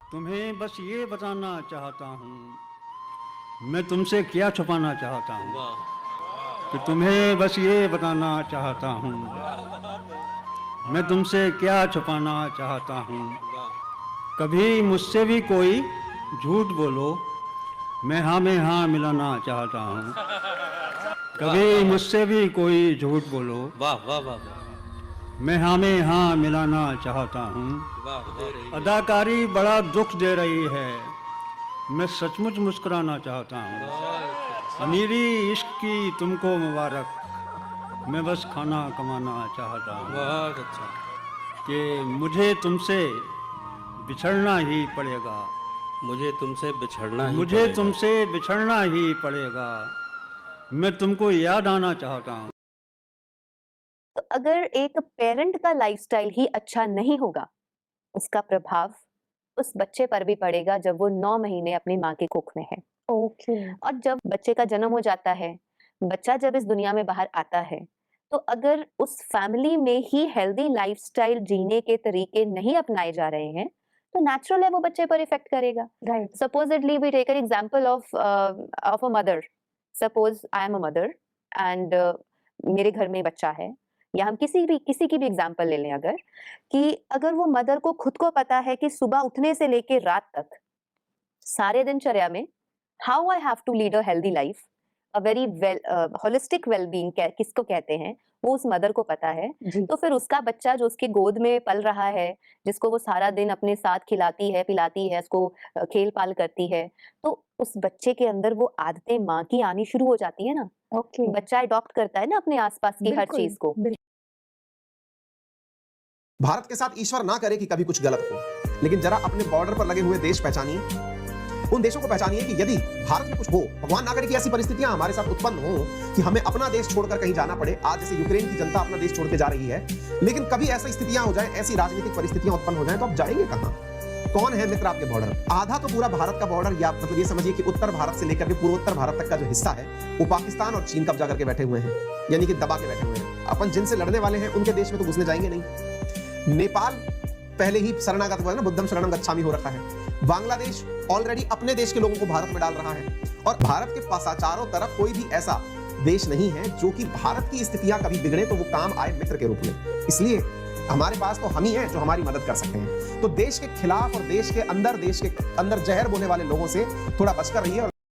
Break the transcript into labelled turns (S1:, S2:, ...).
S1: तुम्हें बस ये बताना चाहता हूँ, मैं तुमसे क्या छुपाना चाहता हूँ।
S2: वाह
S1: कि तुम्हें बस ये बताना चाहता हूँ, मैं तुमसे क्या छुपाना चाहता हूँ।
S2: वाह
S1: कभी मुझसे भी कोई झूठ बोलो, मैं हाँ में हाँ मिलाना चाहता हूँ।
S2: वाह
S1: कभी
S2: वाह
S1: मुझसे भी कोई झूठ बोलो,
S2: वाह वाह वाह वाह
S1: मैं हाँ में हाँ मिलाना चाहता हूँ।
S2: वाह दे रही है।
S1: अदाकारी बड़ा दुख दे रही है, मैं सचमुच मुस्कुराना चाहता हूँ।
S2: बहुत अच्छा
S1: अमीरी इश्क की तुमको मुबारक, मैं बस खाना कमाना चाहता हूँ।
S2: बहुत अच्छा।
S1: कि मुझे तुमसे बिछड़ना ही पड़ेगा,
S2: मुझे तुमसे बिछड़ना ही
S1: मुझे
S2: पड़ेगा।
S1: तुमसे बिछड़ना ही पड़ेगा, मैं तुमको याद आना चाहता हूँ।
S3: तो अगर एक पेरेंट का लाइफस्टाइल ही अच्छा नहीं होगा, उसका प्रभाव उस बच्चे पर भी पड़ेगा जब वो 9 महीने अपनी माँ की कोख में है।
S4: ओके।
S3: और जब बच्चे का जन्म हो जाता है, बच्चा जब इस दुनिया में बाहर आता है, तो अगर उस फैमिली में ही हेल्दी लाइफस्टाइल जीने के तरीके नहीं अपनाए जा रहे हैं, तो नेचुरल है वो बच्चे पर इफेक्ट करेगा।
S4: Right.
S3: Supposedly we take an example of a mother. Suppose I am a mother and मेरे घर में बच्चा है, या हम किसी की भी एग्जांपल ले लें अगर, कि अगर वो मदर को खुद को पता है कि सुबह उठने से लेके रात तक सारे दिनचर्या में how I have to lead a healthy life, a very well holistic wellbeing किसको कहते हैं, वो उस मदर को पता है।
S4: जी।
S3: तो फिर उसका बच्चा जो उसकी गोद में पल रहा है, जिसको वो सारा दिन अपने साथ खिलाती है पिलाती है, उसको खेल पाल करती है, तो उस बच्चे के अंदर वो आदतें माँ की आनी शुरू हो जाती है ना।
S4: ओके।
S3: बच्चा अडॉप्ट करता है ना अपने आसपास की हर
S4: बिल्कुल,
S3: चीज को।
S5: भारत के साथ ईश्वर ना करे कि कभी कुछ गलत हो, लेकिन जरा अपने बॉर्डर पर लगे हुए देश पहचानिए। उन देशों को पहचानिए कि यदि भारत में कुछ हो, भगवान ना करे कि ऐसी परिस्थितियां हमारे साथ उत्पन्न हो कि हमें अपना देश छोड़कर कहीं जाना पड़े। आज जैसे यूक्रेन की जनता अपना देश छोड़ के जा रही है, लेकिन कभी ऐसी स्थितियां हो जाए, ऐसी राजनीतिक परिस्थितियां उत्पन्न हो जाए, तो आप जाएंगे कहां? कौन है मित्र आपके बॉर्डर? आधा तो पूरा भारत का बॉर्डर, या मतलब ये समझिए कि उत्तर भारत से लेकर के पूर्वोत्तर भारत तक का जो हिस्सा है, वो पाकिस्तान और चीन कब्जा करके बैठे हुए हैं, यानी कि दबा के बैठे हुए हैं। अपन जिनसे लड़ने वाले हैं उनके देश में तो घुसने जाएंगे नहीं। नेपाल पहले ही शरणागत हुआ है ना, बुद्धम शरणम गच्छामि हो रखा है। बांग्लादेश ऑलरेडी अपने देश के लोगों को भारत में डाल रहा है, और भारत के चारों तरफ कोई भी ऐसा देश नहीं है जो कि भारत की स्थितियां कभी बिगड़े तो वो काम आए मित्र के रूप में। इसलिए हमारे पास तो हम ही हैं जो हमारी मदद कर सकते हैं। तो देश के खिलाफ और देश के अंदर जहर बोने वाले लोगों से थोड़ा बचकर रहिए।